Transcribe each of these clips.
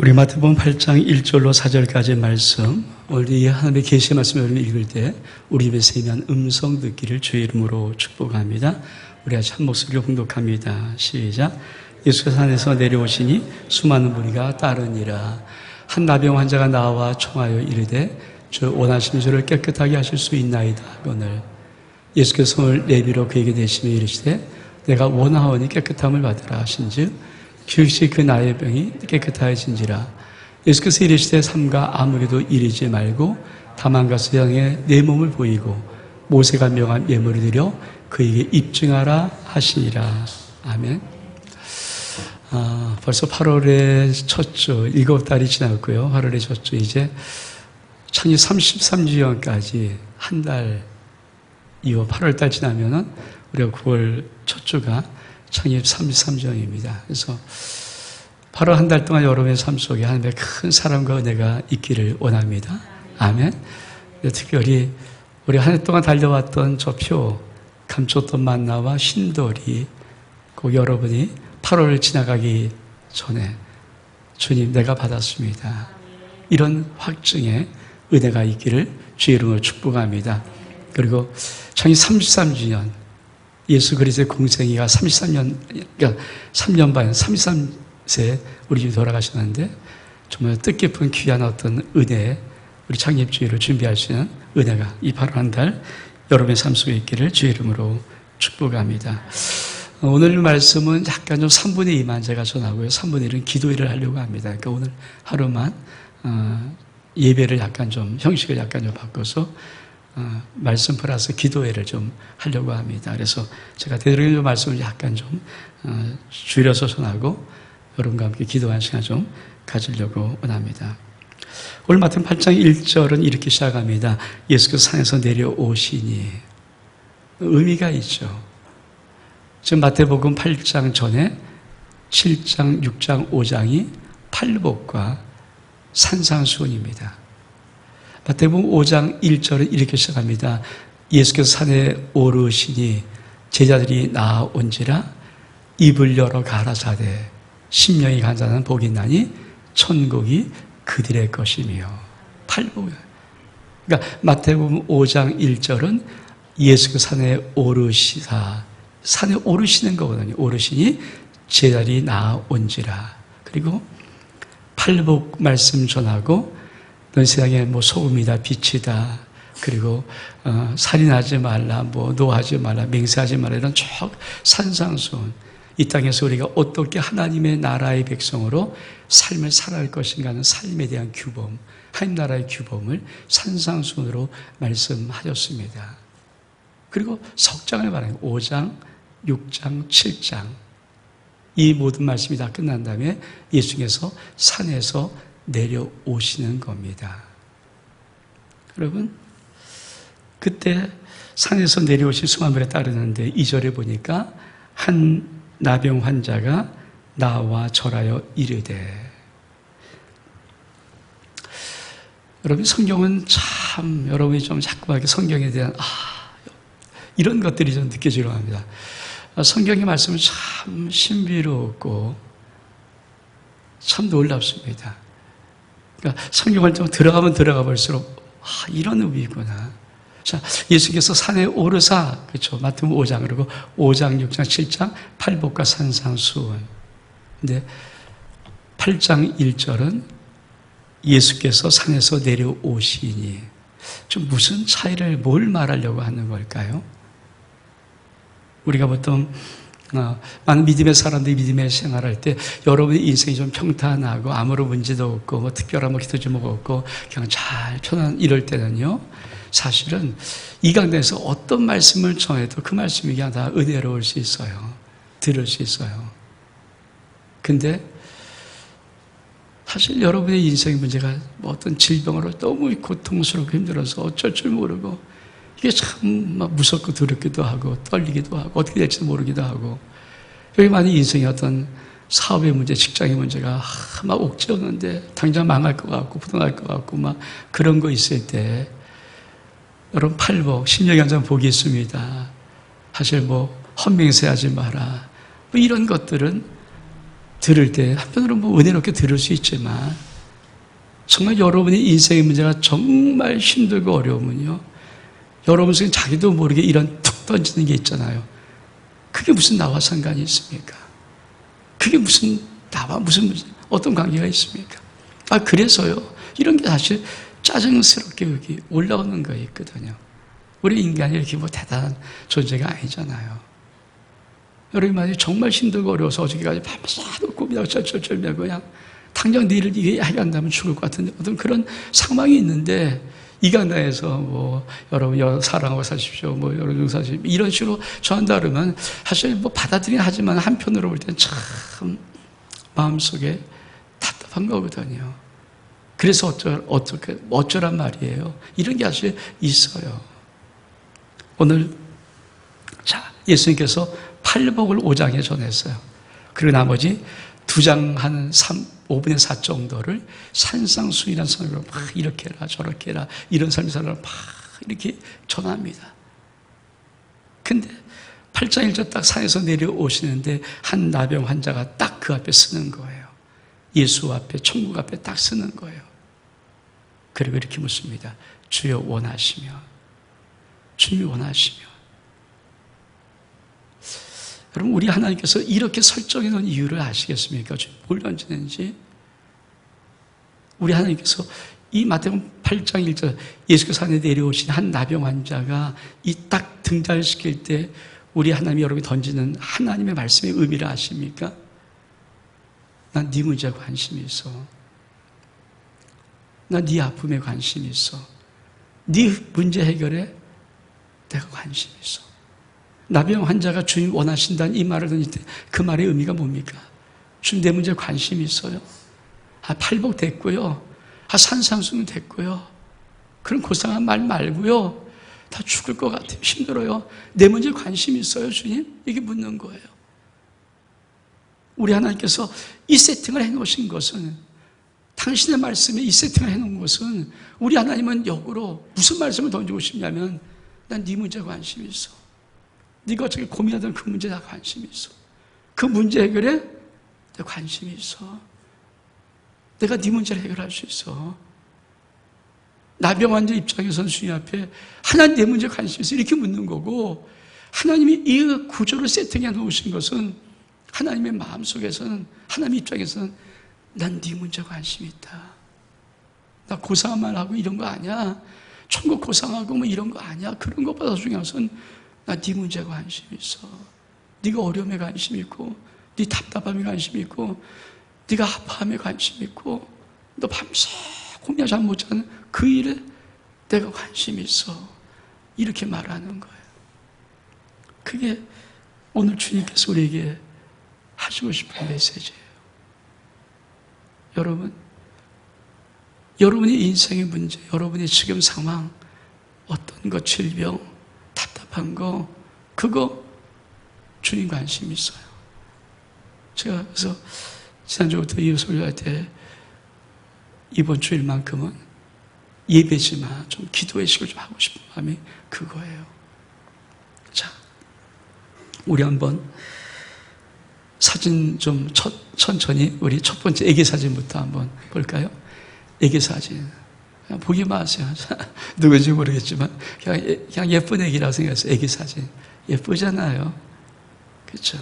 우리 마태복음 8장 1절로 4절까지 말씀, 오늘 이 하나님의 계시 말씀을 읽을 때 우리 입에서 임한 음성 듣기를 주의 이름으로 축복합니다. 우리 같이 한 목소리로 봉독합니다. 시작. 예수께서 산에서 내려오시니 수많은 무리가 따르니라. 한 나병 환자가 나와 청하여 이르되 주 원하시는 저를 깨끗하게 하실 수 있나이다 하거늘 예수께서 손을 내밀어 그에게 대시며 이르시되 내가 원하오니 깨끗함을 받으라 하신즉 즉시 그 나의 병이 깨끗하여진지라. 예수께서 이르시되 삼가 아무에게도 이르지 말고 다만 가서 향해 내 몸을 보이고 모세가 명한 예물을 드려 그에게 입증하라 하시니라. 아멘. 벌써 8월의 첫 주 7달이 지났고요. 8월의 첫 주 이제 창립 33주년까지 한 달 이후 8월달 지나면은 우리가 9월 첫 주가 창립 33주년입니다. 그래서 8월 한 달 동안 여러분의 삶 속에 하나님의 큰 사랑과 은혜가 있기를 원합니다. 아멘. 특별히 우리 한 해 동안 달려왔던 저 표, 감췄던 만나와 흰돌이 꼭 여러분이 8월을 지나가기 전에 주님 내가 받았습니다. 이런 확증의 은혜가 있기를 주의 이름으로 축복합니다. 그리고 창립 33주년 예수 그리스도의 공생이가 33년, 그러니까 3년 반, 33세 우리 집에 돌아가셨는데 정말 뜻깊은 귀한 어떤 은혜, 우리 창립주의를 준비할 수 있는 은혜가 이 8월 한 달 여러분의 삶 속에 있기를 주의 이름으로 축복합니다. 오늘 말씀은 약간 좀 3분의 2만 제가 전하고요. 3분의 1은 기도회를 하려고 합니다. 그러니까 오늘 하루만 예배를 약간 좀 형식을 약간 좀 바꿔서 말씀 플러스 기도회를 좀 하려고 합니다. 그래서 제가 되도록이면 말씀을 약간 좀 줄여서 전하고 여러분과 함께 기도하는 시간 좀 가지려고 원합니다. 오늘 마태복음 8장 1절은 이렇게 시작합니다. 예수께서 산에서 내려오시니. 의미가 있죠. 지금 마태복음 8장 전에 7장, 6장, 5장이 팔복과 산상수훈입니다. 마태복음 5장 1절은 이렇게 시작합니다. 예수께서 산에 오르시니 제자들이 나아온지라 입을 열어 가라사대 심령이 간사한 복이 있나니 천국이 그들의 것이며. 팔복. 그러니까 마태복음 5장 1절은 예수께서 산에 오르시사, 산에 오르시는 거거든요. 오르시니 제자들이 나아온지라. 그리고 팔복 말씀 전하고 넌 세상에 뭐 소금이다, 빛이다. 그리고 살인하지 말라, 뭐 노하지 말라, 맹세하지 말라 이런 쭉 산상수훈. 이 땅에서 우리가 어떻게 하나님의 나라의 백성으로 삶을 살아갈 것인가 하는 삶에 대한 규범, 하나님 나라의 규범을 산상수훈으로 말씀하셨습니다. 그리고 석장을 말해요. 5장, 6장, 7장. 이 모든 말씀이 다 끝난 다음에 예수께서 산에서 내려오시는 겁니다. 여러분, 그때 산에서 내려오신 수많은 분에 따르는데 2절에 보니까 한 나병 환자가 나와 절하여 이르되. 여러분, 성경은 참 여러분이 좀 자꾸만 성경에 대한 이런 것들이 좀 느껴지려고 합니다. 성경의 말씀은 참 신비롭고 참 놀랍습니다. 그러니까 성경을 좀 들어가면 들어가 볼수록 이런 의미구나. 자, 예수께서 산에 오르사, 그렇죠. 마태복음 5장, 그리고 5장, 6장, 7장, 팔복과 산상수훈. 근데 8장 1절은 예수께서 산에서 내려오시니. 좀 무슨 차이를 뭘 말하려고 하는 걸까요? 우리가 보통 많은 믿음의 사람들이 믿음의 생활할 때 여러분의 인생이 좀 평탄하고 아무런 문제도 없고 뭐 특별한 기도 제목 없고 그냥 잘 편안 이럴 때는요, 사실은 이 강단에서 어떤 말씀을 전해도 그 말씀이 그냥 다 은혜로울 수 있어요. 들을 수 있어요. 근데 사실 여러분의 인생의 문제가 뭐 어떤 질병으로 너무 고통스럽고 힘들어서 어쩔 줄 모르고 이게 참 무섭고 두렵기도 하고 떨리기도 하고 어떻게 될지도 모르기도 하고, 여기 많은 인생의 어떤 사업의 문제, 직장의 문제가 막 옥죄었는데 당장 망할 것 같고 부동할 것 같고 막 그런 거 있을 때 여러분 팔복, 심령이 한장 복이 있습니다. 사실 뭐 헛맹세하지 마라 뭐 이런 것들은 들을 때 한편으로는 뭐 은혜롭게 들을 수 있지만 정말 여러분의 인생의 문제가 정말 힘들고 어려우면요, 여러분 속에 자기도 모르게 이런 툭 던지는 게 있잖아요. 그게 무슨 나와 상관이 있습니까? 그게 무슨 나와 무슨 어떤 관계가 있습니까? 그래서요, 이런 게 사실 짜증스럽게 여기 올라오는 거 있거든요. 우리 인간이 이렇게 뭐 대단한 존재가 아니잖아요. 여러분 말이 정말 힘들고 어려워서 어저께까지 밤새도 꿈이라고 쩔쩔쩔매고 그냥 당장 내일을 이게 해간다면 죽을 것 같은 어떤 그런 상황이 있는데, 이 강단에서 뭐 여러분 사랑하고 사십시오, 뭐 여러분 사십시오 이런 식으로 저한다 그러면 사실 뭐 받아들이긴 하지만 한편으로 볼 때는 참 마음속에 답답한 거거든요. 그래서 어쩌란 말이에요. 이런 게 사실 있어요. 오늘 자, 예수님께서 팔복을 5장에 전했어요. 그리고 나머지 2장 한 5분의 4 정도를 산상수훈이라는 선으로 막 이렇게 해라 저렇게 해라 이런 삶의 사람을 막 이렇게 전합니다. 근데 8장 1절 딱 산에서 내려오시는데 한 나병 환자가 딱 그 앞에 쓰는 거예요. 예수 앞에, 천국 앞에 딱 쓰는 거예요. 그리고 이렇게 묻습니다. 주여 원하시면, 주님이 원하시면. 여러분, 우리 하나님께서 이렇게 설정해 놓은 이유를 아시겠습니까? 뭘 던지는지. 우리 하나님께서 이 마태복음 8장 1절 예수께서 산에 내려오신 한 나병 환자가 이 딱 등장시킬 때 우리 하나님이 여러분이 던지는 하나님의 말씀의 의미를 아십니까? 난 네 문제에 관심이 있어. 난 네 아픔에 관심이 있어. 네 문제 해결에 내가 관심이 있어. 나병 환자가 주님 원하신다는 이 말을 던질 때 그 말의 의미가 뭡니까? 주님 내 문제에 관심이 있어요. 팔복 됐고요. 산상수훈 됐고요. 그런 고상한 말 말고요. 다 죽을 것 같아요. 힘들어요. 내 문제에 관심이 있어요, 주님? 이게 묻는 거예요. 우리 하나님께서 이 세팅을 해놓으신 것은, 당신의 말씀에 이 세팅을 해놓은 것은, 우리 하나님은 역으로 무슨 말씀을 던지고 싶냐면, 난 네 문제에 관심이 있어. 네가 어떻게 고민하던 그 문제에 다 관심이 있어. 그 문제 해결에 내 관심이 있어. 내가 네 문제를 해결할 수 있어. 나병 환자 입장에서는 주님 앞에 하나님 내 문제에 관심이 있어 이렇게 묻는 거고, 하나님이 이 구조를 세팅해 놓으신 것은 하나님의 마음속에서는, 하나님 입장에서는 난 네 문제에 관심이 있다. 나 고상한 말 하고 이런 거 아니야. 천국 고상하고 뭐 이런 거 아니야. 그런 것보다 중요한 것은 나 네 문제에 관심이 있어. 네가 어려움에 관심이 있고, 네 답답함에 관심이 있고, 네가 아파함에 관심이 있고, 너 밤새 공야 잠 못 자는 그 일에 내가 관심이 있어. 이렇게 말하는 거예요. 그게 오늘 주님께서 우리에게 하시고 싶은 메시지예요. 여러분, 여러분의 인생의 문제, 여러분의 지금 상황, 어떤 것, 질병, 답답한 거, 그거 주님 관심이 있어요. 제가 그래서 지난주부터 이 설교할 때 이번 주일만큼은 예배지만 좀 기도의 식을 좀 하고 싶은 마음이 그거예요. 자, 우리 한번 사진 좀 천천히 우리 첫 번째 애기 사진부터 한번 볼까요? 애기 사진. 그냥 보기만 하세요. 누군지 모르겠지만 그냥 예쁜 애기라고 생각해서 애기 사진. 예쁘잖아요. 그렇죠?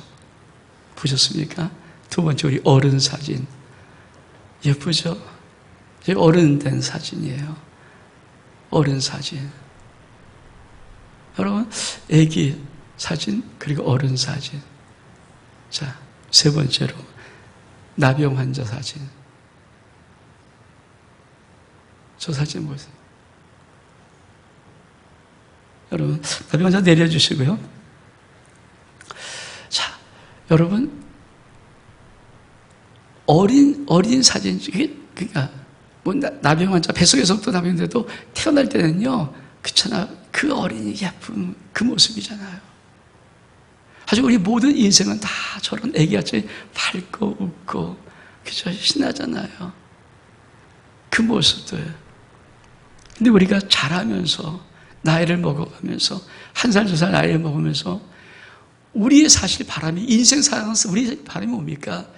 보셨습니까? 두 번째 우리 어른 사진. 예쁘죠? 어른 된 사진이에요. 어른 사진. 여러분, 애기 사진 그리고 어른 사진. 자, 세 번째로 나병 환자 사진. 저 사진 보세요. 여러분, 나병 환자 내려주시고요. 자, 여러분, 어린 사진, 그러니까, 뭐, 나병 환자, 뱃속에서부터 나병인데도 태어날 때는요, 그렇잖아. 그 어린이 예쁜 그 모습이잖아요. 사실 우리 모든 인생은 다 저런 애기같이 밝고 웃고, 그죠? 신나잖아요. 그 모습들. 근데 우리가 자라면서, 나이를 먹어가면서, 1살, 2살 나이를 먹으면서, 우리의 사실 바람이, 인생 살아가면서 우리의 바람이 뭡니까?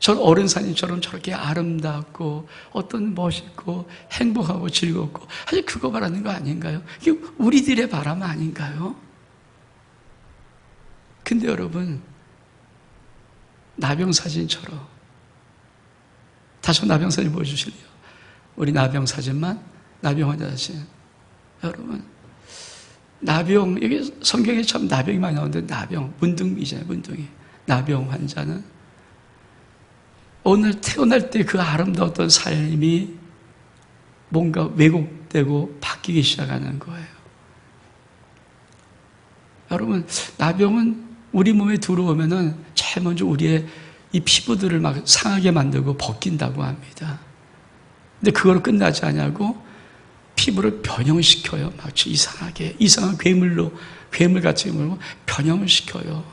저 어른 사진처럼 저렇게 아름답고 어떤 멋있고 행복하고 즐겁고 사실 그거 바라는 거 아닌가요? 이게 우리들의 바람 아닌가요? 근데 여러분, 나병 사진처럼 다시 나병 사진 보여주실래요? 우리 나병 사진만, 나병 환자 사진. 여러분, 나병, 여기 성경에 참 나병이 많이 나오는데, 나병, 문둥이잖아요, 문둥이. 나병 환자는 오늘 태어날 때 그 아름다웠던 삶이 뭔가 왜곡되고 바뀌기 시작하는 거예요. 여러분, 나병은 우리 몸에 들어오면은 제일 먼저 우리의 이 피부들을 막 상하게 만들고 벗긴다고 합니다. 근데 그걸로 끝나지 않냐고 피부를 변형시켜요. 마치 이상하게, 이상한 괴물같이 변형을 시켜요.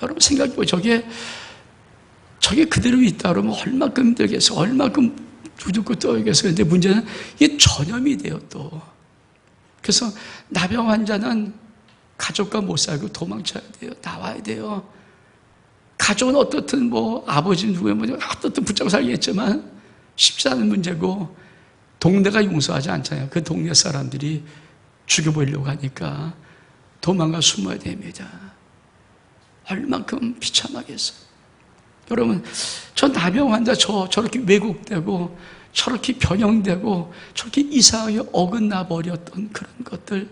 여러분 생각해보세요. 저게 그대로 있다 그러면 얼마큼 힘들겠어요. 얼마큼 두둑고 떠오겠어요. 근데 문제는 이게 전염이 돼요, 또. 그래서 나병 환자는 가족과 못 살고 도망쳐야 돼요. 나와야 돼요. 가족은 어떻든 아버지 누구의 어떻든 붙잡고 살겠지만 쉽지 않은 문제고 동네가 용서하지 않잖아요. 그 동네 사람들이 죽여보려고 하니까 도망가 숨어야 됩니다. 얼만큼 비참하겠어요. 여러분, 저 나병 환자 저렇게 왜곡되고 저렇게 변형되고 저렇게 이상하게 어긋나 버렸던 그런 것들,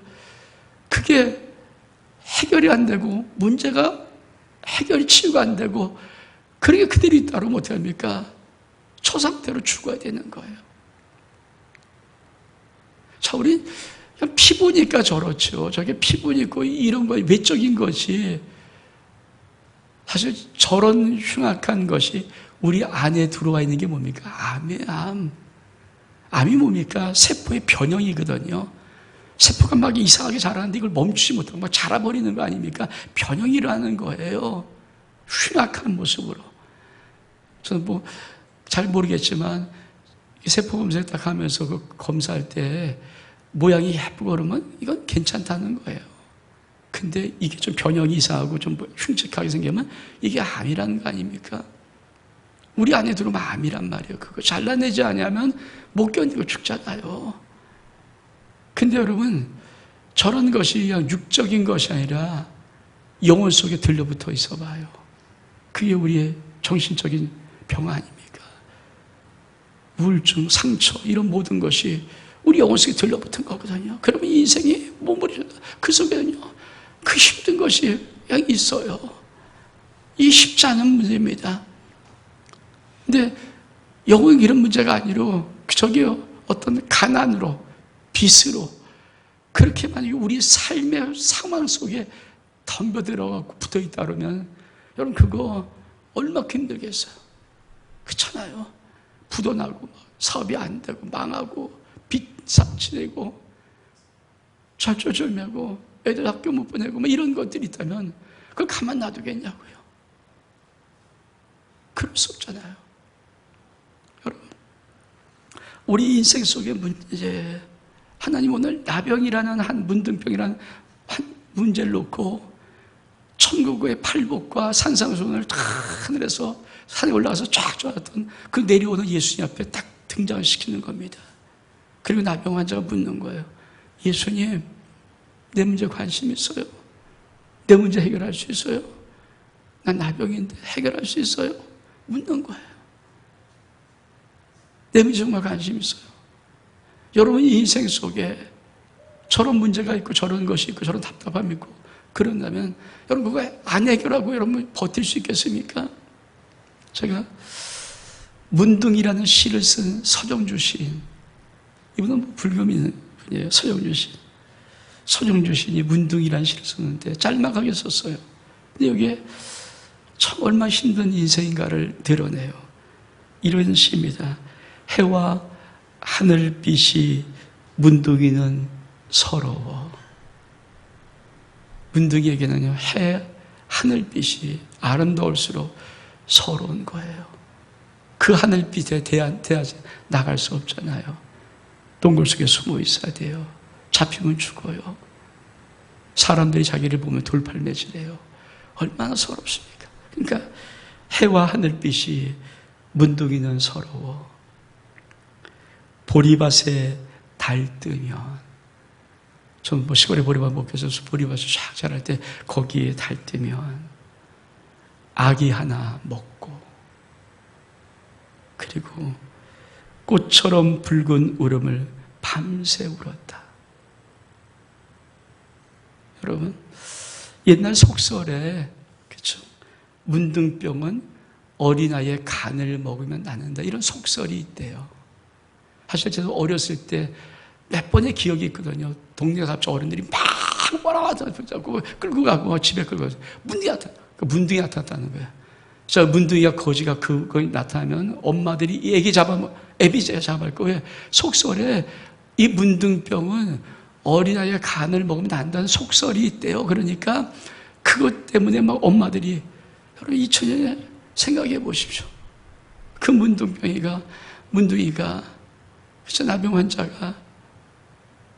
그게 해결이 안 되고 문제가 해결이 치유가 안 되고 그러게 그대로 있다 그러면 어떻게 합니까? 저 상태로 죽어야 되는 거예요. 자, 우리 그냥 피부니까 저렇죠. 저게 피부니까 이런 거 외적인 것이 사실 저런 흉악한 것이 우리 안에 들어와 있는 게 뭡니까? 암이에요, 암. 암이 뭡니까? 세포의 변형이거든요. 세포가 막 이상하게 자라는데 이걸 멈추지 못하고 막 자라버리는 거 아닙니까? 변형이 일어나는 거예요. 흉악한 모습으로. 저는 잘 모르겠지만 세포 검사를 딱 하면서 그 검사할 때 모양이 예쁘고 그러면 이건 괜찮다는 거예요. 근데 이게 좀 변형이 이상하고 좀 흉측하게 생기면 이게 암이라는 거 아닙니까? 우리 안에 들어오면 암이란 말이에요. 그거 잘라내지 않으면 못 견디고 죽잖아요. 근데 여러분, 저런 것이 그냥 육적인 것이 아니라 영혼 속에 들러붙어 있어 봐요. 그게 우리의 정신적인 병 아닙니까? 우울증, 상처, 이런 모든 것이 우리 영혼 속에 들러붙은 거거든요. 그러면 인생이 그 속에는요, 그 힘든 것이 그냥 있어요. 이 쉽지 않은 문제입니다. 근데 영혼은 이런 문제가 아니로 저기요, 어떤 가난으로, 빚으로, 그렇게 만약에 우리 삶의 상황 속에 덤벼들어가고 붙어 있다 그러면 여러분 그거 얼마나 힘들겠어요. 그렇잖아요. 부도 나고 사업이 안 되고 망하고 빚 상치되고 절조절매고 애들 학교 못 보내고 이런 것들이 있다면 그걸 가만 놔두겠냐고요. 그럴 수 없잖아요. 여러분, 우리 인생 속의 문제, 하나님 오늘 나병이라는 한 문둥병이라는 한 문제를 놓고 천국의 팔복과 산상수훈을 다 하늘에서 산에 올라가서 쫙 좋았던 그 내려오는 예수님 앞에 딱 등장시키는 겁니다. 그리고 나병 환자가 묻는 거예요. 예수님, 내 문제 관심 있어요? 내 문제 해결할 수 있어요? 난 나병인데 해결할 수 있어요? 묻는 거예요. 내 문제 정말 관심 있어요? 여러분 인생 속에 저런 문제가 있고 저런 것이 있고 저런 답답함이 있고 그런다면 여러분 그거 안 해결하고 여러분 버틸 수 있겠습니까? 제가 문둥이라는 시를 쓴 서정주 시인, 이분은 불교 믿는 분이에요. 서정주 시인. 서정주 시인이 문둥이라는 시를 썼는데 짤막하게 썼어요. 근데 여기에 참 얼마나 힘든 인생인가를 드러내요. 이런 시입니다. 해와 하늘빛이 문둥이는 서러워. 문둥이에게는요, 해, 하늘빛이 아름다울수록 서러운 거예요. 그 하늘빛에 대하지 나갈 수 없잖아요. 동굴 속에 숨어 있어야 돼요. 잡히면 죽어요. 사람들이 자기를 보면 돌팔매질해요. 얼마나 서럽습니까? 그러니까 해와 하늘빛이 문둥이는 서러워. 보리밭에 달 뜨면, 전 뭐 시골에 보리밭 먹혀서 보리밭을 쫙 자랄 때 거기에 달 뜨면 아기 하나 먹고, 그리고 꽃처럼 붉은 울음을 밤새 울었다. 여러분, 옛날 속설에, 그렇죠? 문둥병은 어린아이의 간을 먹으면 낫는다, 이런 속설이 있대요. 사실 저도 어렸을 때 몇 번의 기억이 있거든요. 동네 갑자기 어른들이 막 와라와라 붙잡고 끌고 가고 집에 끌고 가서 문둥이 나타났다는 거예요. 저 문둥이가 거지가 그거 나타나면 엄마들이 애기 애비제가 잡을 거예요. 속설에 이 문둥병은 어린아이의 간을 먹으면 난다는 속설이 있대요. 그러니까 그것 때문에 막 엄마들이, 여러분 2000년에 생각해 보십시오. 그 문둥이가 그쵸, 나병 환자가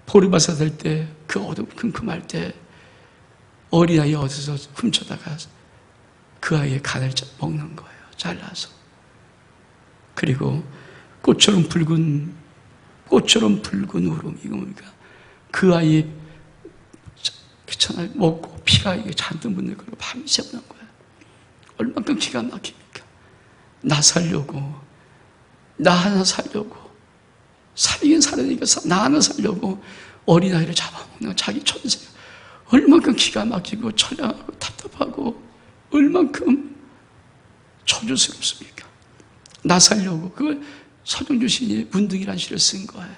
보리밭에 될 때, 그 어둠 큼큼할 때 어린아이 어디서 훔쳐다가 그 아이의 간을 먹는 거예요. 잘라서. 그리고 꽃처럼 붉은 울음, 이거 뭡니까? 그 아이 그렇잖아요. 먹고 피가 이게 잔뜩 묻는 걸로 밤새 우는 거예요. 얼만큼 기가 막힙니까? 나 살려고, 나 하나 살려고, 살긴 살으니까 나 하나 살려고 어린아이를 잡아먹는 자기 천세가 얼만큼 기가 막히고 처량하고 답답하고 얼만큼 저주스럽습니까? 나 살려고. 그걸 서정주 시인이 문둥이란 시를 쓴 거예요.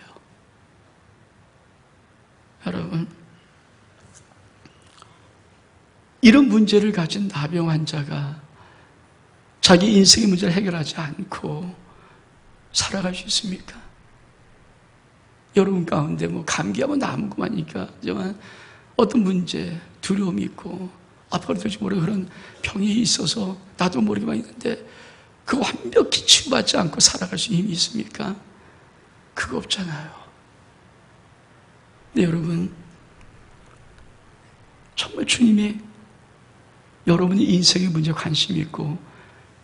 여러분, 이런 문제를 가진 나병 환자가 자기 인생의 문제를 해결하지 않고 살아갈 수 있습니까? 여러분 가운데 뭐 감기하면 나무구만이니까, 하지만 어떤 문제, 두려움이 있고 앞으로 될지 모르는 그런 병이 있어서 나도 모르게만 있는데 그 완벽히 치유받지 않고 살아갈 수 있는 힘이 있습니까? 그거 없잖아요. 근데 여러분, 정말 주님이 여러분의 인생의 문제에 관심이 있고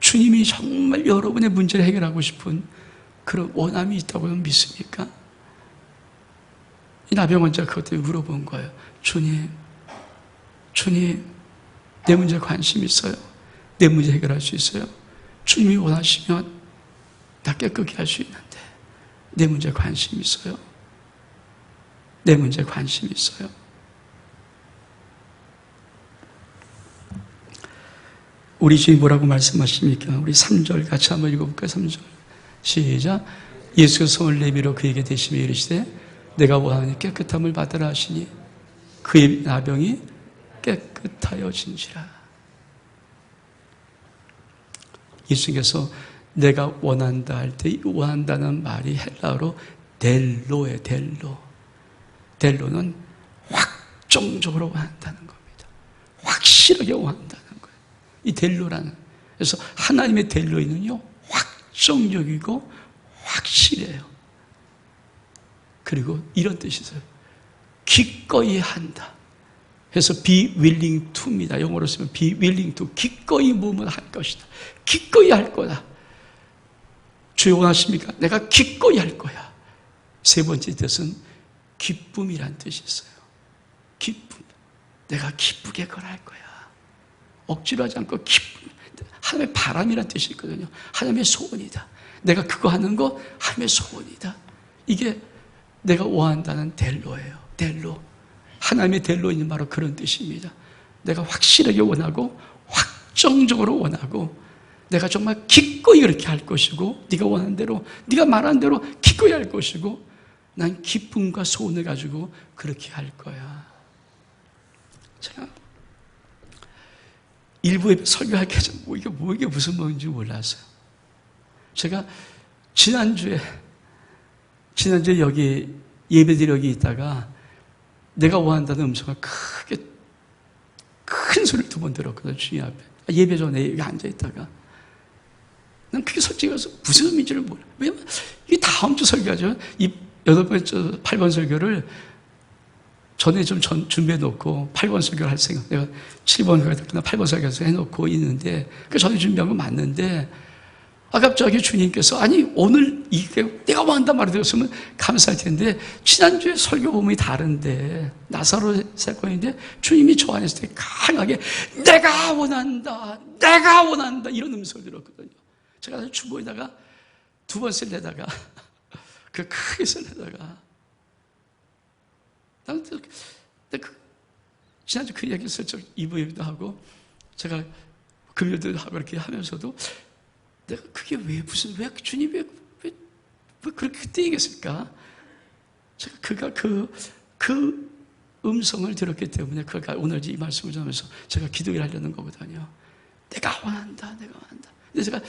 주님이 정말 여러분의 문제를 해결하고 싶은 그런 원함이 있다고 믿습니까? 이 나병 환자가 그것 때문에 물어본 거예요. 주님, 내 문제에 관심 있어요? 내 문제 해결할 수 있어요? 주님이 원하시면 나 깨끗게 할 수 있는데 내 문제에 관심 있어요? 내 문제에 관심 있어요? 우리 주님 뭐라고 말씀하십니까? 우리 3절 같이 한번 읽어볼까요? 3절 시작. 예수께서 손을 내밀어 그에게 대시며 이르시되 내가 원하니 깨끗함을 받으라 하시니 그의 나병이 깨끗하여진지라. 예수님께서 내가 원한다 할 때 원한다는 말이 헬라어로 델로예요. 델로는 확정적으로 원한다는 겁니다. 확실하게 원한다는 거예요. 이 델로라는. 그래서 하나님의 델로이는요, 확정적이고 확실해요. 그리고 이런 뜻이 있어요. 기꺼이 한다. 그래서 be willing to입니다. 영어로 쓰면 be willing to. 기꺼이 무엇을 할 것이다. 기꺼이 할 거다. 주여 원하십니까? 내가 기꺼이 할 거야. 세 번째 뜻은 기쁨이란 뜻이 있어요. 기쁨. 내가 기쁘게 걸할 거야. 억지로 하지 않고 기쁨. 하나님의 바람이란 뜻이 있거든요. 하나님의 소원이다. 내가 그거 하는 거 하나님의 소원이다. 이게 내가 원한다는 델로예요. 델로. 하나님의 델로인 바로 그런 뜻입니다. 내가 확실하게 원하고 확정적으로 원하고 내가 정말 기꺼이 그렇게 할 것이고 네가 원하는 대로, 네가 말한 대로 기꺼이 할 것이고 난 기쁨과 소원을 가지고 그렇게 할 거야. 제가 일부에 설교할 때 이게 무슨 말인지 몰랐어요. 제가 지난주에 여기 예배드리 여기 있다가 내가 원한다는 음성을 크게 큰 소리를 2번 들었거든요. 주님 앞에. 예배 전에 여기 앉아있다가 난 그게 솔직히 해서 무슨 의미인지를 몰라. 왜냐면 이게 다음 주 설교하죠. 이 8번 설교를 전에 좀 준비해 놓고 8번 설교를 할 생각, 내가 7번 설교나 8번 설교해서 해놓고 있는데, 그 전에 준비한 건 맞는데, 갑자기 주님께서, 아니, 오늘 이게 내가 원한다 말을 들었으면 감사할 텐데, 지난주에 설교 본문이 다른데, 나사로 사건인데, 주님이 저 안에서 되게 강하게, 내가 원한다, 이런 음성을 들었거든요. 제가 주보에다가 2번 쓸려다가, 그 크게 쓸려다가, 지난주 그 얘기 슬쩍 2부 얘기도 하고, 제가 금요일도 하고 이렇게 하면서도, 내가 그게 왜 주님이 왜 그렇게 그때 얘기했을까? 제가 그 음성을 들었기 때문에 그가 오늘 이 말씀을 전하면서 제가 기도를 하려는 거거든요. 내가 원한다. 근데 제가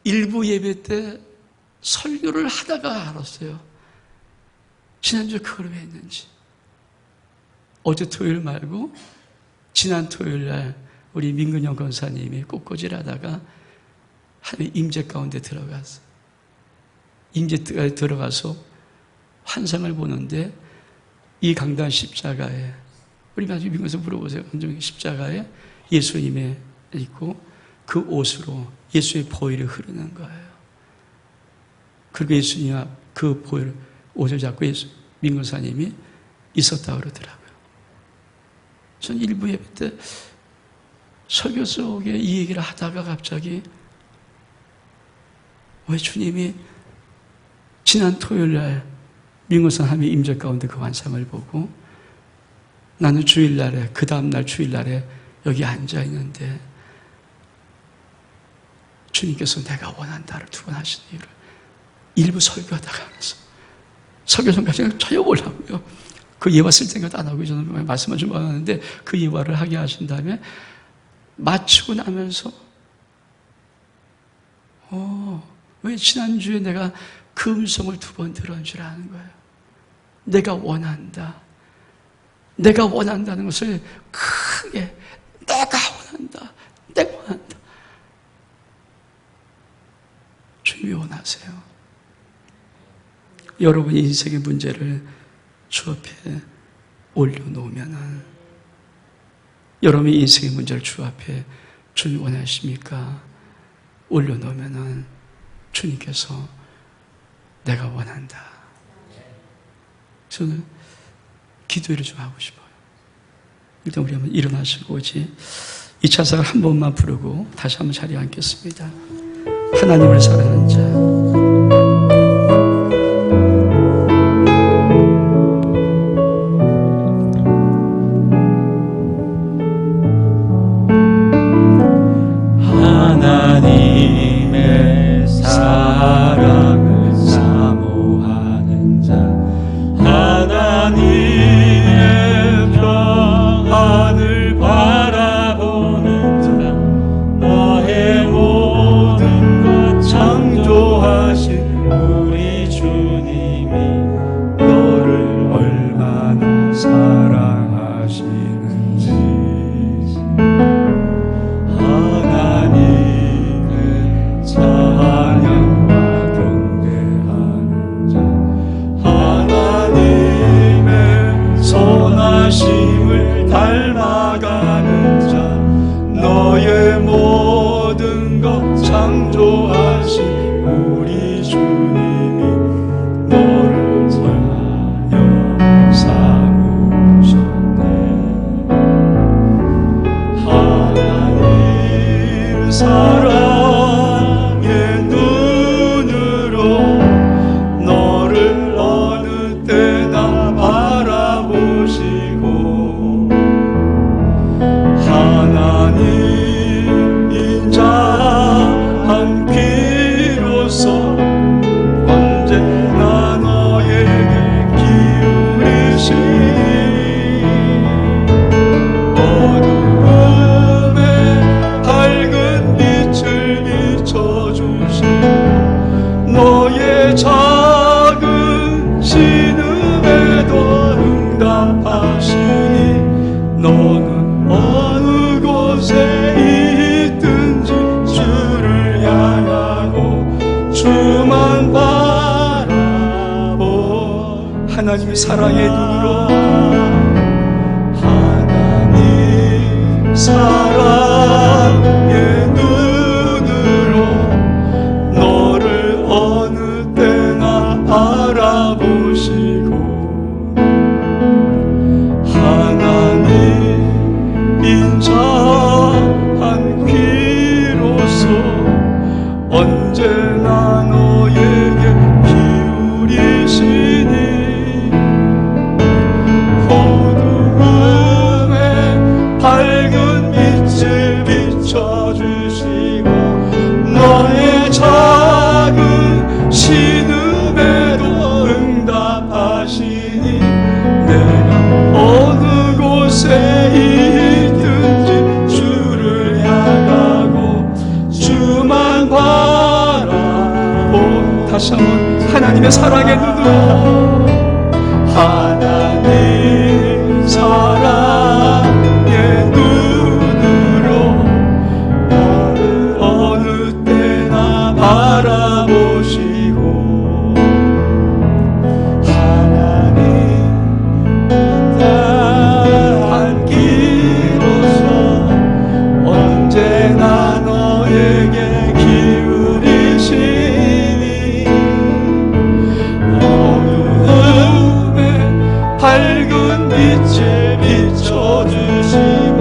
일부 예배 때 설교를 하다가 알았어요. 지난주에 그걸 왜 했는지. 어제 토요일 말고 지난 토요일 날 우리 민근영 권사님이 꽃꽂이를 하다가 하나님의 임재 가운데 들어갔어. 임재가에 들어가서 환상을 보는데 이 강단 십자가에, 우리 나중에 미국에서 물어보세요. 십자가에 예수님이 있고 그 옷으로 예수의 보혈이 흐르는 거예요. 그리고 예수님 앞 그 보혈 옷을 잡고 민근사님이 있었다고 그러더라고요. 전 일부 예배 때 설교 속에 이 얘기를 하다가 갑자기 왜 주님이 지난 토요일 날 민구선 하나님의 임재 가운데 그 환상을 보고 나는 주일날에, 그 다음날 주일날에 여기 앉아있는데 주님께서 내가 원한다를 2번 하시는 이유를 일부 설교하다가 알았어. 설교성까지 전혀 몰라고요. 그 예화 쓸 생각도 안 하고 저는 말씀만 좀 하는데 그 예화를 하게 하신 다음에 마치고 나면서 왜 지난주에 내가 그 음성을 2번 들은 줄 아는 거예요. 내가 원한다. 내가 원한다는 것을 크게 내가 원한다. 주님이 원하세요. 여러분이 인생의 문제를 주 앞에 올려놓으면은 여러분이 인생의 문제를 주 앞에 주님 원하십니까? 올려놓으면은 주님께서 내가 원한다. 저는 기도를 좀 하고 싶어요. 일단 우리 한번 일어나시고 이 찬송을 한 번만 부르고 다시 한번 자리에 앉겠습니다. 하나님을 사랑하는 자. 하나님의 사랑의 눈으로 사랑의 눈으로 너를 어느 때나 바라보시고 하나님 인자한 귀로서 언제나 너에게 기울이시니 어두움에 밝은 빛을 비춰주시고 너의 작은 신음에도 응답하시니 내가 어느 곳에 있든지 주를 향하고 주만 바라보 다시 한번 하나님의 사랑의 눈으로 하나님 사랑의 눈으로 너를 어느 때나 바라보시고 하나님 인자한 귀로서 언제나 너에게 기울이시니 어두움에 밝은 빛을 비춰주시고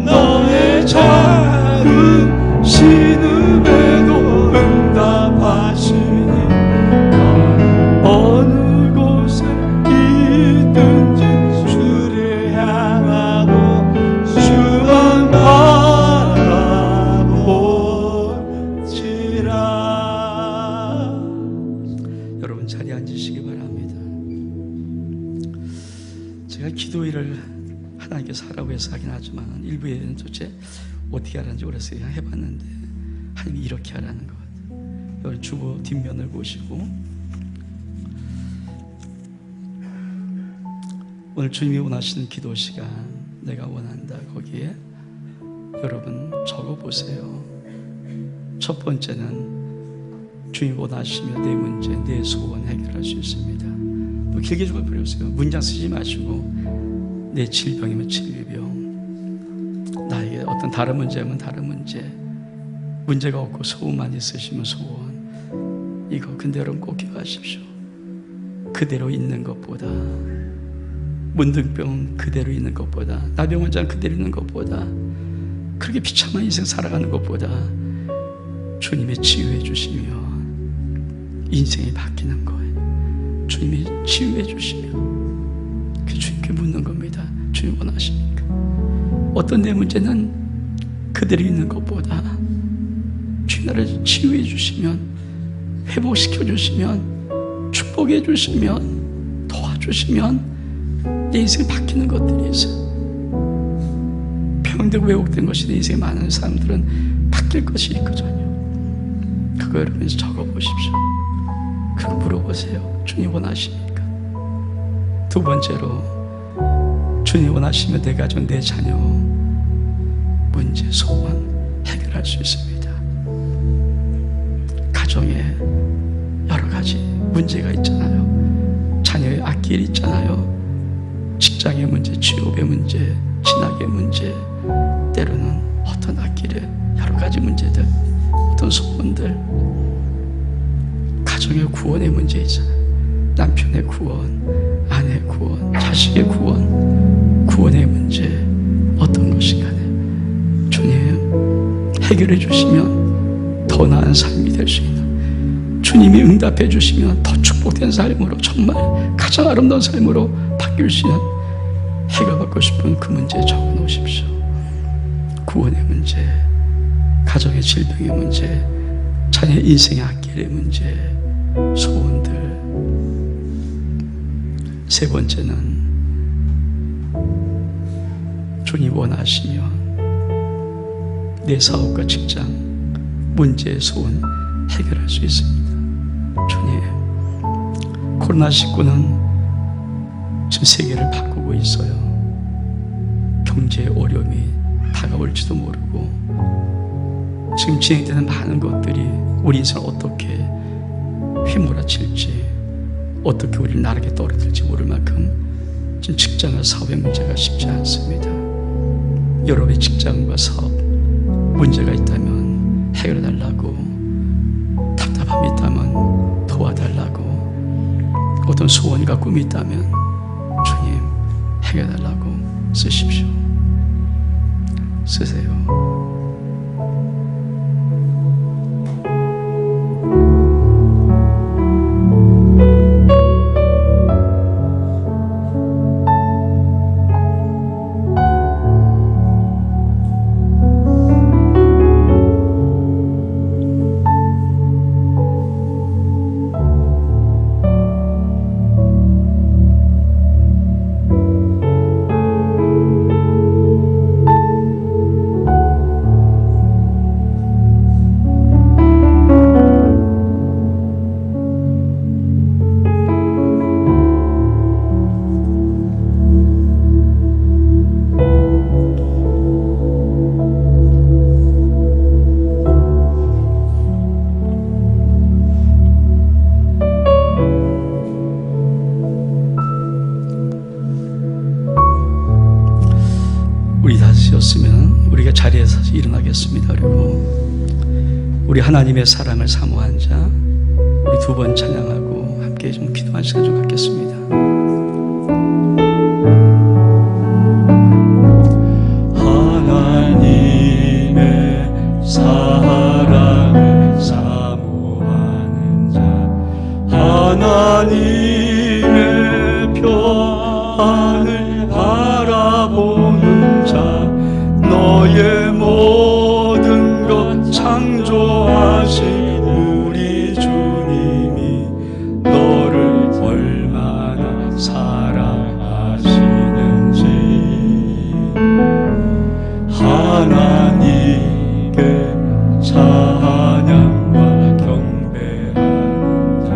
너의 작은 신음에도 응답하시니 어느 곳에 있든지 주를 향하고 주만 바라보지라. 여러분 자리에 앉으시기 바랍니다. 제가 기도일을 하나님께서 하라고 해서 하긴 하지만 일부에는 도대체 어떻게 하라는지 그래서 그냥 해봤는데 하나님이 이렇게 하라는 것 같아요. 여러분 주보 뒷면을 보시고 오늘 주님이 원하시는 기도 시간 내가 원한다 거기에 여러분 적어보세요. 첫 번째는 주님이 원하시면 내 문제 내 소원 해결할 수 있습니다. 뭐 길게 좀 버려보세요. 문장 쓰지 마시고 내 질병이면 질병 나에게 어떤 다른 문제면 다른 문제가 없고 소원만 있으시면 소원 이거 근데 여러분 꼭 기억하십시오. 그대로 있는 것보다 문둥병 그대로 있는 것보다 나병원장 그대로 있는 것보다 그렇게 비참한 인생 살아가는 것보다 주님이 치유해 주시면 인생이 바뀌는 거예요. 주님이 치유해 주시면 그 주님께 묻는 겁니다. 주님 원하십니까? 어떤 내 문제는 그대로 있는 것보다 주님 나를 치유해 주시면 회복시켜 주시면 축복해 주시면 도와주시면 내 인생이 바뀌는 것들이 있어요. 병들고 왜곡된 것이 내 인생에 많은 사람들은 바뀔 것이 있거든요. 그거 여러분 적어보십시오. 그거 물어보세요. 주님 원하십니까? 두 번째로 주님 원하시면 내 가정 내 자녀 문제 소원 해결할 수 있습니다. 가정에 여러 가지 문제가 있잖아요. 자녀의 앞길 있잖아요. 직장의 문제, 취업의 문제, 진학의 문제, 때로는 어떤 앞길에 여러 가지 문제들, 어떤 소원들, 가정의 구원의 문제 있잖아요. 남편의 구원, 아내의 구원, 자식의 구원, 구원의 문제 어떤 것이 간에 주님 해결해 주시면 더 나은 삶이 될 수 있는, 주님이 응답해 주시면 더 축복된 삶으로 정말 가장 아름다운 삶으로 바뀔 수 있는 해결받고 싶은 그 문제 적어 놓으십시오. 구원의 문제, 가정의 질병의 문제, 자녀의 인생의 앞길의 문제, 소원들. 세 번째는 주님 원하시면 내 사업과 직장 문제의 소원 해결할 수 있습니다. 주님, 코로나19는 지금 세계를 바꾸고 있어요. 경제의 어려움이 다가올지도 모르고 지금 진행되는 많은 것들이 우리 인생을 어떻게 휘몰아칠지, 어떻게 우리를 나락에 떨어뜨릴지 모를 만큼 지금 직장과 사업의 문제가 쉽지 않습니다. 여러분의 직장과 사업 문제가 있다면 해결해 달라고, 답답함이 있다면 도와달라고, 어떤 소원과 꿈이 있다면 주님 해결해 달라고 쓰십시오. 쓰세요. 우리 다섯이었으면 우리가 자리에서 일어나겠습니다. 그리고 우리 하나님의 사랑을 사모한 자, 우리 두 번 찬양하고 함께 좀 기도한 시간 좀 갖겠습니다. 하나님의 사랑을 사모하는 자, 하나님의 평안을 바라보는 자, 너의 모든 것 창조하신 우리 주님이 너를 얼마나 사랑하시는지, 하나님께 찬양과 경배하는 자,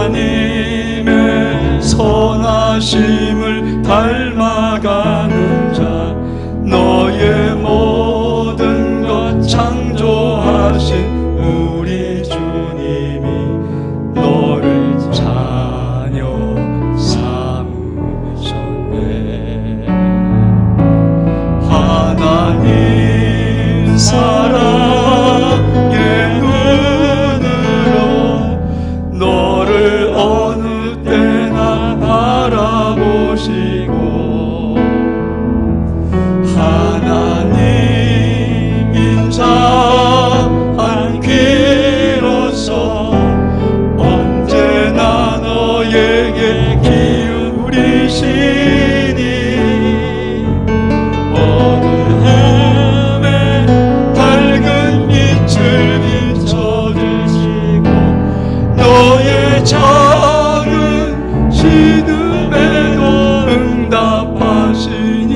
하나님의 선하심을 닮아가는 자, 너의 모든 것 창조하신 우리 주님이 너를 자녀 삼으셨네. 하나님 사랑의 눈으로 너를 어느 때나 바라보시고, 하나님 인자한 귀로서 언제나 너에게 기울이시니, 어두움에 밝은 빛을 비춰주시고, 너의 작은 신음에도 응답하시니,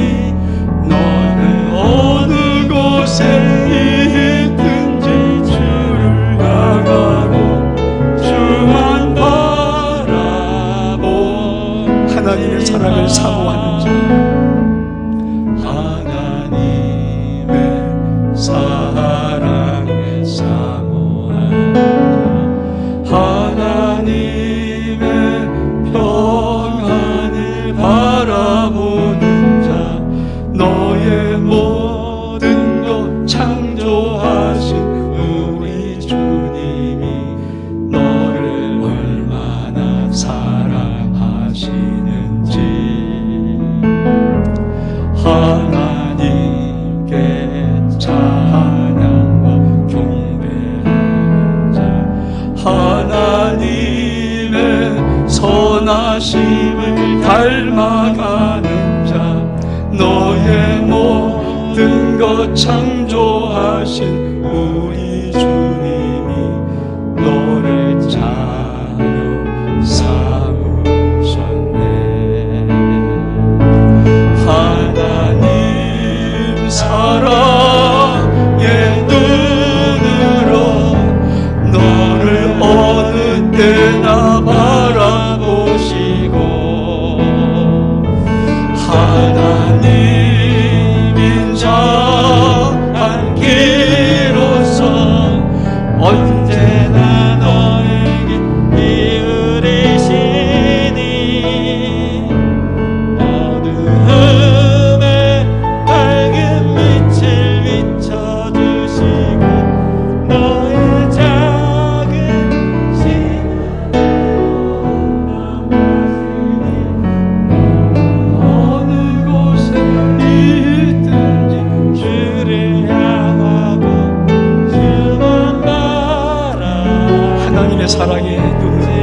어느 곳에 있든지 주를 나가고 주만 바라보, 하나님의 사랑을 사모하는 자, 하나님의 사랑을 사모하는 자, 하나님의 평안을 바라보는 자, 너의 모든 것 창조하신 우리 주님이 너를 얼마나 사랑하시는지, 하나님께 찬양과 경배하는 자, 하나님의 선하심을 닮아가는 자, 너의 모든 것 창조하신 우리 주님이 너를 자녀 삼으셨네. 하나님 사랑의 눈으로 너를 어느 때나 바라보시고, 하나님 인자한 귀로서 언제나 너에게 기울이시니, 어두움에 하나님의 사랑에 눈을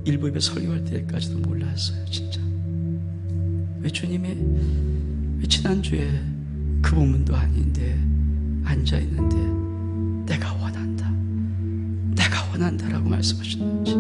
일부 예배 설교할 때까지도 몰랐어요. 진짜 왜 주님이 왜 지난주에 그 부분도 아닌데 앉아있는데 내가 원한다라고 말씀하셨는지.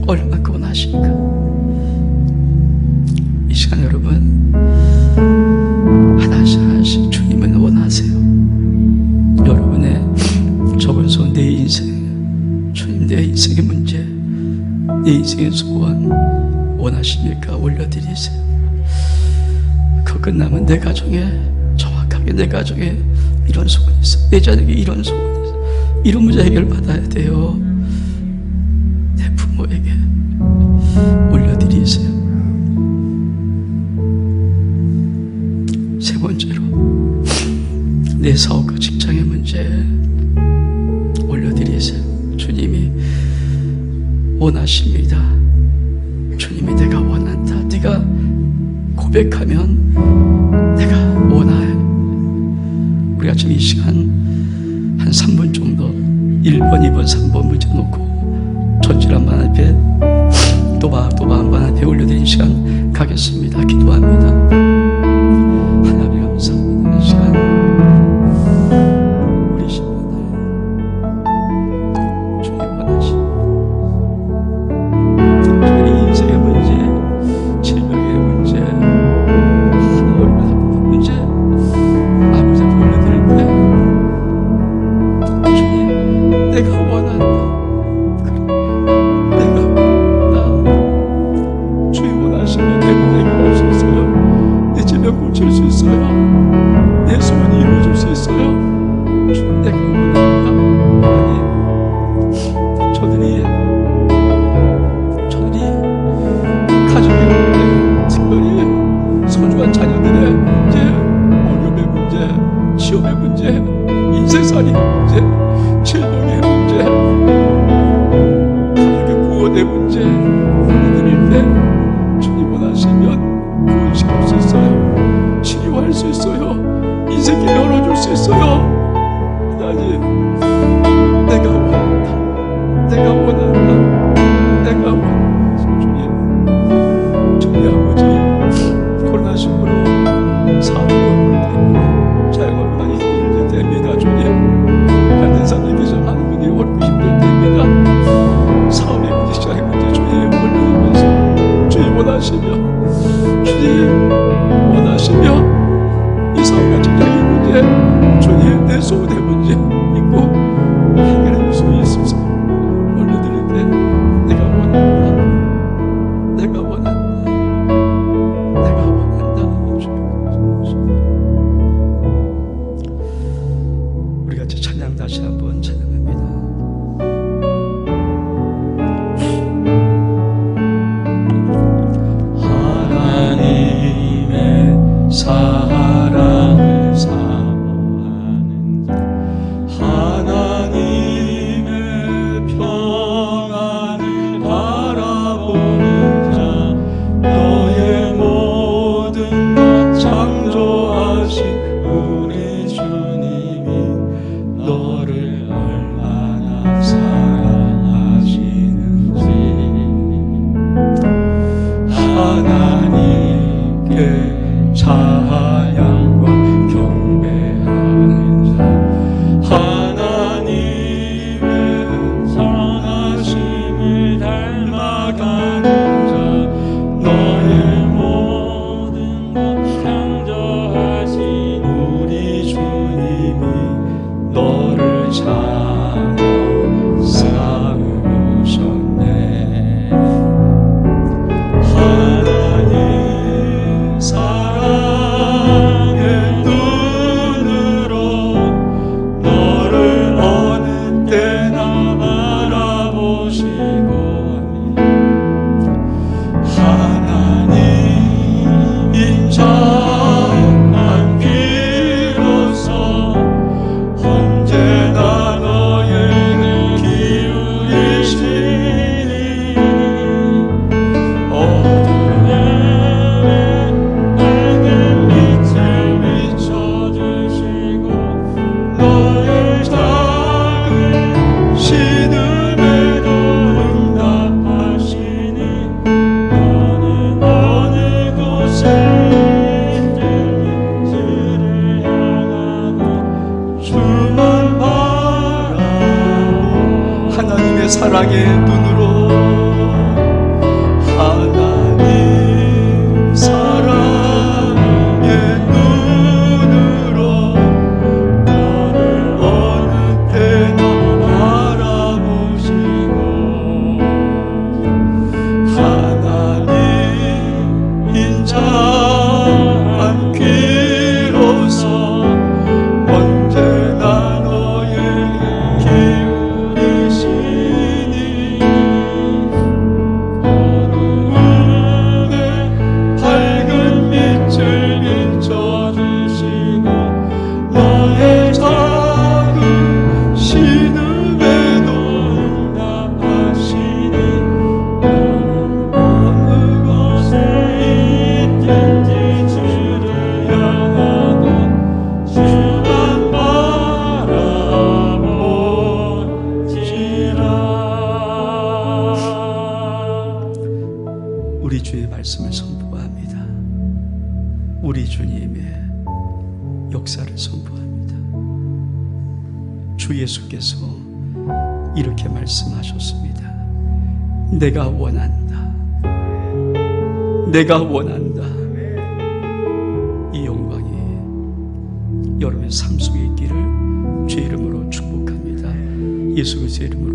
얼마큼 원하실까? 이 시간 여러분 하나씩 하나씩 주님은 원하세요. 여러분의 적은소 내 인생, 주님 내 인생의 문제, 내 인생의 소원 원하십니까? 올려드리세요. 그 끝나면 내 가정에 정확하게 내 가정에 이런 소원이 있어, 내 자녀에게 이런 소원이 있어, 이런 문제 해결받아야 돼요. 내 부모에게 올려드리세요. 세 번째로 내 사업과 직장의 문제 올려드리세요. 주님이 원하십니다. 주님이 내가 원한다. 네가 고백하면 내가 원해. 우리가 지금 이 시간 한 3분 정도 1번, 2번, 3번 문제 놓고 전질한 만 앞에 또박또박 만 앞에 올려드린 시간 가겠습니다. 기도합니다. 하나님 감사합니다. 이 시간 우리 신부들 주님 원하신 저희 인생의 문제, 질병의 문제, 하나님의 문제 아버지 앞에 올려드릴 때 주님 내가 원한다. 고칠 수 있어요. 내 소원이 이루어질 수 있어요. 주님 내가 원합니다. 하나님 저들이 가족의 문제, 특별히 소중한 자녀들의 문제, 어려움의 문제, 취업의 문제, 인생살이의 문제, 질병의 문제, 가족의 구원의 문제 올려드릴 때 주님 원하시면 구원시킬 수 있어요. 치료할 수 있어요. 인생길 열어줄 수 있어요. 하나님 내가 원한다. 내가 원한다. 내가 원한다. 주님 저희 아버지 코로나19로 사업이 어렵고 자영업이 많이 힘들 때입니다. 주님 다른 사람에게서 많은 분들이 어렵고 힘들 때입니다. 사업의 문제, 시장의 문제 주님 올려드리면서 주님 원하시며 주님 원하시며 이 사업과 직장의 문제, 주님 내 소원의 문제 있고 해결해 줄 수 있으면서 올려드릴 때 내가 원한다. 내가 원한다. 내가 원한다. 우리 같이 다시 한번 찬양합니다. 하나님의 사랑을 사모하는 자, 하나님의 평안을 바라보는 자, 너의 모든 것 창조하신 우리 주님이 너를 얼마나 사랑하시는지, 하나님께 찬양과 경배하는 자, 하나님의 선하심을 닮아가는 자, 너의 모든 것 창조하신 우리 주님이 너를 참아 쌓으셨네. 하나님 사랑의 눈으로 너를 어느 때나 바라보시고 하나님 인자 안기로서 언제나 너에게 기울이시니 어둠에 밝은 빛을 비춰주시고 너의 작은 신음에도 응답하시니 너는 어느 곳에 있든지 주를 향하고 주만 바라보 하나님의 사랑의 눈으로 하나님 사랑의 눈으로 너를 어느 때나 바라보시고 하나님 인자 안기로서 언제나 너에게 기울이시니 어둠에 밝은 빛을 비춰주시고 너의 작은 신음에도 응답하시니 너는 어느 곳에 있든지 주를 향하고 주만 바라보지라. 우리 주의 말씀을 선포합니다. 우리 주님의 역사를 선포합니다. 주 예수께서 이렇게 말씀하셨습니다. 내가 원한다. 내가 원한다. 이 영광이 여러분의 삶 속에 있기를 주의 이름으로 축복합니다. 예수 그리스도의 이름으로